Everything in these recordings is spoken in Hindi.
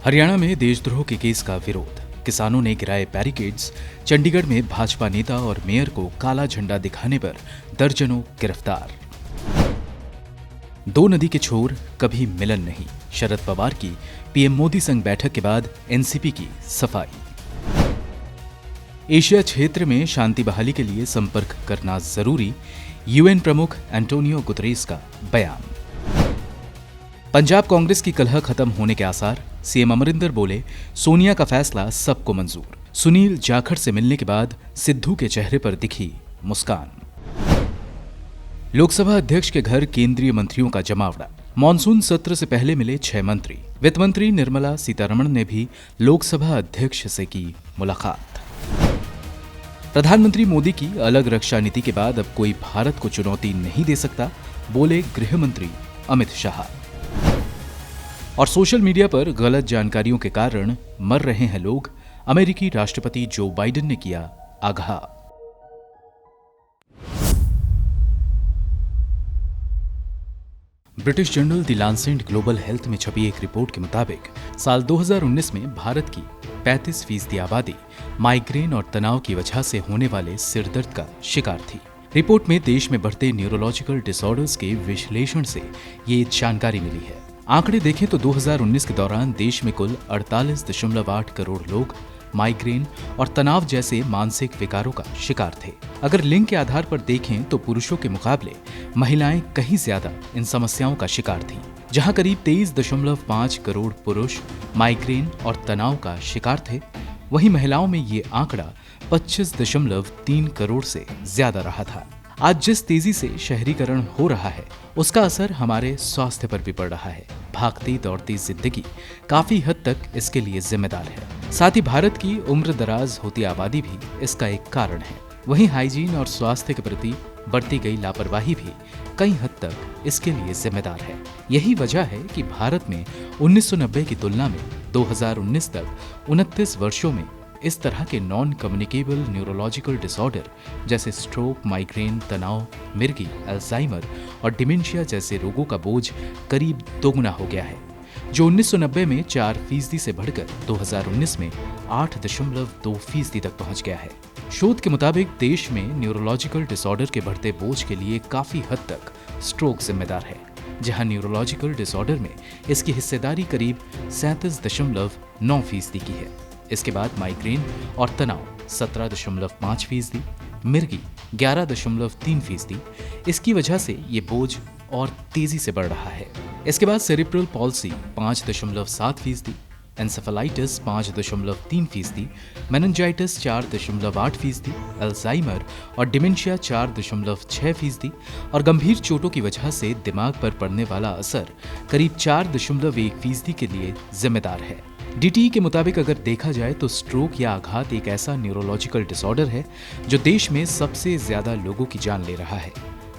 हरियाणा में देशद्रोह के केस का विरोध, किसानों ने गिराए बैरिकेड्स। चंडीगढ़ में भाजपा नेता और मेयर को काला झंडा दिखाने पर दर्जनों गिरफ्तार। दो नदी के छोर कभी मिलन नहीं, शरद पवार की पीएम मोदी संग बैठक के बाद एनसीपी की सफाई। एशिया क्षेत्र में शांति बहाली के लिए संपर्क करना जरूरी, यूएन प्रमुख एंटोनियो गुतरेस का बयान। पंजाब कांग्रेस की कलह खत्म होने के आसार, सीएम अमरिंदर बोले सोनिया का फैसला सबको मंजूर। सुनील जाखड़ से मिलने के बाद सिद्धू के चेहरे पर दिखी मुस्कान। लोकसभा अध्यक्ष के घर केंद्रीय मंत्रियों का जमावड़ा, मॉनसून सत्र से पहले मिले 6 मंत्री। वित्त मंत्री निर्मला सीतारमण ने भी लोकसभा अध्यक्ष से की मुलाकात। प्रधानमंत्री मोदी की अलग रक्षा नीति के बाद अब कोई भारत को चुनौती नहीं दे सकता, बोले गृह मंत्री अमित शाह। और सोशल मीडिया पर गलत जानकारियों के कारण मर रहे हैं लोग, अमेरिकी राष्ट्रपति जो बाइडेन ने किया आगाह। British journal the Lancet global health में छपी एक रिपोर्ट के मुताबिक साल 2019 में भारत की 35% आबादी माइग्रेन और तनाव की वजह से होने वाले सिरदर्द का शिकार थी। रिपोर्ट में देश में बढ़ते न्यूरोलॉजिकल डिसऑर्डर्स के विश्लेषण से ये जानकारी मिली है। आंकड़े देखें तो 2019 के दौरान देश में कुल 48.8 करोड़ लोग माइग्रेन और तनाव जैसे मानसिक विकारों का शिकार थे। अगर लिंग के आधार पर देखें तो पुरुषों के मुकाबले महिलाएं कहीं ज्यादा इन समस्याओं का शिकार थीं। जहां करीब 23.5 करोड़ पुरुष माइग्रेन और तनाव का शिकार थे, वहीं महिलाओं में ये आंकड़ा 25.3 करोड़ से ज्यादा रहा था। आज जिस तेजी से शहरीकरण हो रहा है, उसका असर हमारे स्वास्थ्य पर भी पड़ रहा है। भागती दौड़ती जिंदगी काफी हद तक इसके लिए जिम्मेदार है। साथ ही भारत की उम्र दराज होती आबादी भी इसका एक कारण है। वहीं हाइजीन और स्वास्थ्य के प्रति बढ़ती गई लापरवाही भी कई हद तक इसके लिए जिम्मेदार है। यही वजह है कि भारत में 1990 की तुलना में 2019 तक 29 वर्षों में इस तरह के नॉन कम्युनिकेबल न्यूरोलॉजिकल डिसऑर्डर जैसे स्ट्रोक, माइग्रेन, तनाव, मिर्गी, अल्जाइमर और डिमेंशिया जैसे रोगों का बोझ करीब दोगुना हो गया है, जो 1990 में 4% से बढ़कर 2019 में 8.2% तक पहुंच गया है। शोध के मुताबिक देश में न्यूरोलॉजिकल डिसऑर्डर के बढ़ते बोझ के लिए काफी हद तक स्ट्रोक जिम्मेदार है, जहां न्यूरोलॉजिकल डिसऑर्डर में इसकी हिस्सेदारी करीब 37.9% की है। इसके बाद माइग्रेन और तनाव 17.5%, मिर्गी 11.3%। इसकी वजह से ये बोझ और तेजी से बढ़ रहा है। इसके बाद cerebral palsy 5.7%, encephalitis 5.3%, meningitis 4.8%, Alzheimer और डिमेंशिया 4.6% और गंभीर चोटों की वजह से दिमाग पर पड़ने वाला असर करीब 4.1% के लिए जिम्मेदार है। डीटीई के मुताबिक अगर देखा जाए तो स्ट्रोक या आघात एक ऐसा न्यूरोलॉजिकल डिसऑर्डर है जो देश में सबसे ज्यादा लोगों की जान ले रहा है।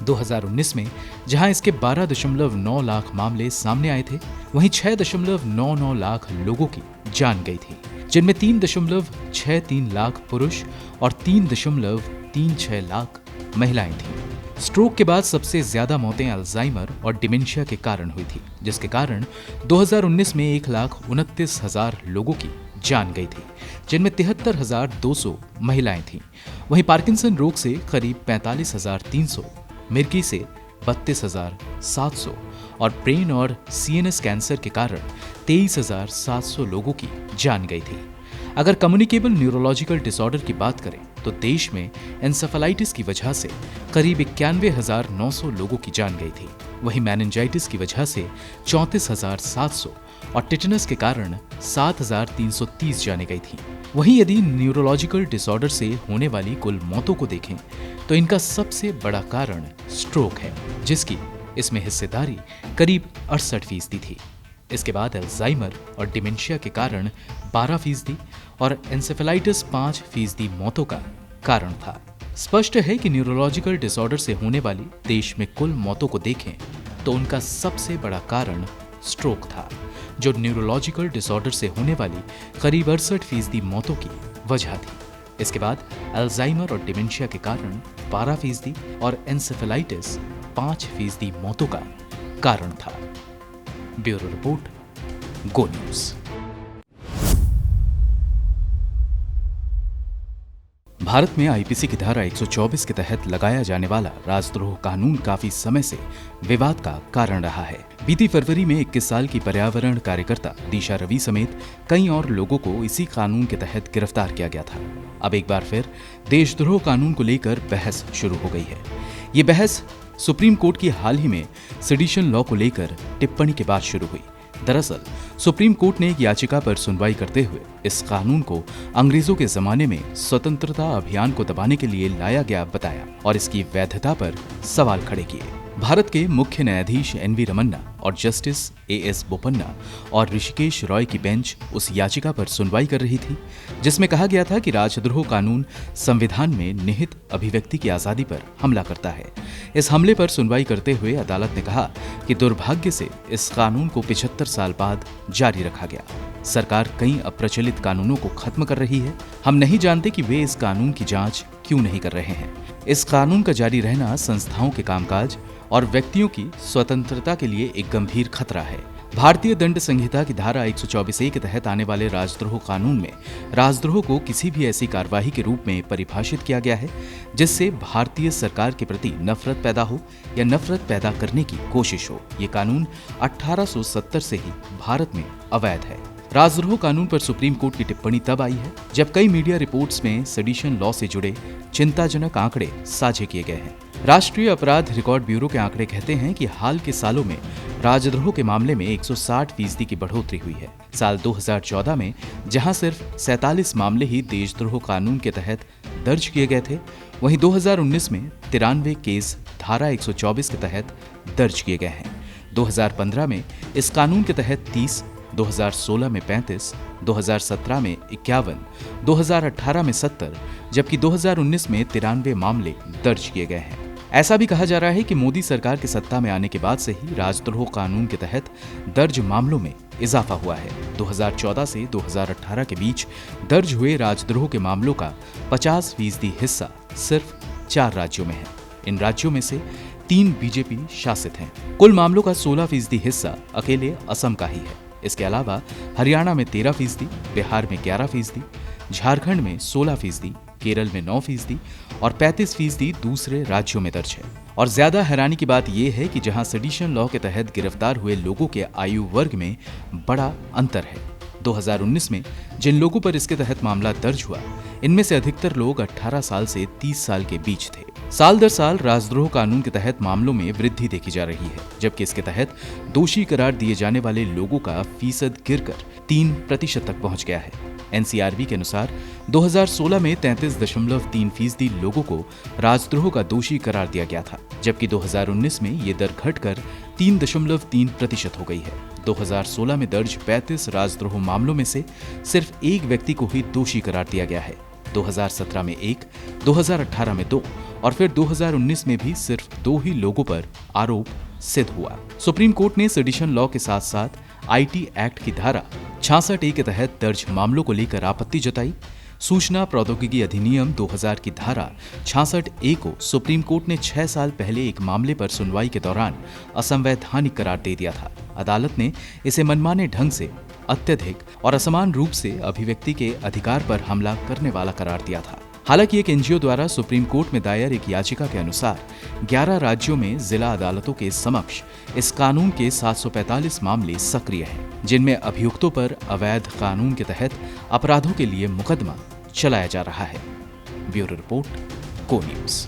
2019 में जहां इसके 12.9 लाख मामले सामने आए थे, वहीं 6.99 लाख लोगों की जान गई थी, जिनमें 3.63 लाख पुरुष और 3.36 लाख महिलाएं थीं। स्ट्रोक के बाद सबसे ज्यादा मौतें अल्जाइमर और डिमेंशिया के कारण हुई थी, जिसके कारण 2019 में 1,29,000 लोगों की जान गई थी, जिनमें 73,200 महिलाएं थीं। वहीं पार्किंसन रोग से करीब 45,300, मिर्गी से 32,700 और ब्रेन और सीएनएस कैंसर के कारण 23,700 लोगों की जान गई थी। अगर कम्युनिकेबल न्यूरोलॉजिकल डिसऑर्डर की बात करें तो देश में एन्सेफेलाइटिस की वजह से करीब 91,900 लोगों की जान गई थी। वहीं मेनिंजाइटिस की वजह से 34,700 और टिटनस के कारण 7,330 जाने गई थी। वहीं यदि न्यूरोलॉजिकल डिसऑर्डर से होने वाली कुल मौतों को देखें तो इनका सबसे बड़ा कारण स्ट्रोक है, जिसकी इसमें हिस्सेदारी करीब 68% थी। इसके बाद अल्जाइमर और डिमेंशिया के कारण 12% और एन्सेफेलाइटिस 5% मौतों का कारण था। स्पष्ट है कि न्यूरोलॉजिकल डिसऑर्डर से होने वाली देश में कुल मौतों को देखें तो उनका सबसे बड़ा कारण स्ट्रोक था, जो न्यूरोलॉजिकल डिसऑर्डर से होने वाली करीब 68% मौतों की वजह थी। इसके बाद अल्जाइमर और डिमेंशिया के कारण 12% और एन्सेफेलाइटिस 5% मौतों का कारण था। ब्यूरो रिपोर्ट, गो न्यूज। भारत में आईपीसी की धारा 124 के तहत लगाया जाने वाला राजद्रोह कानून काफी समय से विवाद का कारण रहा है। बीती फरवरी में 21 साल की पर्यावरण कार्यकर्ता दिशा रवि समेत कई और लोगों को इसी कानून के तहत गिरफ्तार किया गया था। अब एक बार फिर देशद्रोह कानून को लेकर बहस शुरू हो गई है। ये बहस सुप्रीम कोर्ट की हाल ही में सेडिशन लॉ को लेकर टिप्पणी के बाद शुरू हुई। दरअसल सुप्रीम कोर्ट ने एक याचिका पर सुनवाई करते हुए इस कानून को अंग्रेजों के जमाने में स्वतंत्रता अभियान को दबाने के लिए लाया गया बताया और इसकी वैधता पर सवाल खड़े किए। भारत के मुख्य न्यायाधीश एनवी रमन्ना और जस्टिस एएस बोपन्ना और ऋषिकेश रॉय की बेंच उस याचिका पर सुनवाई कर रही थी, जिसमें कहा गया था कि राजद्रोह कानून संविधान में निहित अभिव्यक्ति की आजादी पर हमला करता है। इस हमले पर सुनवाई करते हुए अदालत ने कहा कि दुर्भाग्य से इस कानून को 75 साल बाद जारी रखा गया। सरकार कई अप्रचलित कानूनों को खत्म कर रही है। हम नहीं जानते कि वे इस कानून की जांच क्यों नहीं कर रहे हैं। इस कानून का जारी रहना संस्थाओं के कामकाज और व्यक्तियों की स्वतंत्रता के लिए एक गंभीर खतरा है। भारतीय दंड संहिता की धारा 124A के तहत आने वाले राजद्रोह कानून में राजद्रोह को किसी भी ऐसी कार्यवाही के रूप में परिभाषित किया गया है जिससे भारतीय सरकार के प्रति नफरत पैदा हो या नफरत पैदा करने की कोशिश हो। ये कानून 1870 से ही भारत में अवैध है। राजद्रोह कानून पर सुप्रीम कोर्ट की टिप्पणी तब आई है जब कई मीडिया रिपोर्ट्स में सेडिशन लॉ से जुड़े चिंताजनक आंकड़े साझे किए गए हैं। राष्ट्रीय अपराध रिकॉर्ड ब्यूरो के आंकड़े कहते हैं कि हाल के सालों में राजद्रोह के मामले में 160% की बढ़ोतरी हुई है। साल 2014 में जहां सिर्फ 47 मामले ही देशद्रोह कानून के तहत दर्ज किए गए थे, वहीं 2019 में 93 केस धारा 124 के तहत दर्ज किए गए हैं। 2015 में इस कानून के तहत 30, 2016 में 35, 2017 में 51, 2018 में 70, जबकि 2019 में 93 मामले दर्ज किए गए हैं। ऐसा भी कहा जा रहा है कि मोदी सरकार के सत्ता में आने के बाद से ही राजद्रोह कानून के तहत दर्ज मामलों में इजाफा हुआ है। 2014 से 2018 के बीच दर्ज हुए राजद्रोह के मामलों का 50% हिस्सा सिर्फ 4 राज्यों में है। इन राज्यों में से 3 बीजेपी शासित हैं। कुल मामलों का 16% हिस्सा अकेले असम का ही है। इसके अलावा हरियाणा में 13%, बिहार में 11%, झारखंड में 16%, केरल में 9% और 35% दूसरे राज्यों में दर्ज है। और ज्यादा हैरानी की बात यह है कि जहां सेडिशन लॉ के तहत गिरफ्तार हुए लोगों के आयु वर्ग में बड़ा अंतर है। 2019 में जिन लोगों पर इसके तहत मामला दर्ज हुआ, इनमें से अधिकतर लोग 18 साल से 30 साल के बीच थे। साल दर साल राजद्रोह कानून के तहत मामलों में वृद्धि देखी जा रही है, जबकि इसके तहत दोषी करार दिए जाने वाले लोगों का फीसद गिरकर 3% तक पहुंच गया है। एनसीआरबी के अनुसार 2016 में 33.3% लोगों को राजद्रोह का दोषी करार दिया गया था, जबकि 2019 में ये दर घटकर 3.3% हो गई है। 2016 में दर्ज 35 राजद्रोह मामलों में से सिर्फ एक व्यक्ति को ही दोषी करार दिया गया है। 2017 में 1, 2018 में 2 और फिर 2019 में भी सिर्फ 2 ही लोगों पर आरोप सिद्ध हुआ। सुप्रीम कोर्ट ने सेडिशन लॉ के साथ साथ आईटी एक्ट की धारा 66A के तहत दर्ज मामलों को लेकर आपत्ति जताई। सूचना प्रौद्योगिकी अधिनियम 2000 की धारा 66A को सुप्रीम कोर्ट ने 6 साल पहले एक मामले पर सुनवाई के दौरान असंवैधानिक करार दे दिया था। अदालत ने इसे मनमाने ढंग से अत्यधिक और असमान रूप से अभिव्यक्ति के अधिकार पर हमला करने वाला करार दिया था। हालांकि एक एनजीओ द्वारा सुप्रीम कोर्ट में दायर एक याचिका के अनुसार 11 राज्यों में जिला अदालतों के समक्ष इस कानून के 745 मामले सक्रिय हैं, जिनमें अभियुक्तों पर अवैध कानून के तहत अपराधों के लिए मुकदमा चलाया जा रहा है। ब्यूरो रिपोर्ट, को न्यूज़।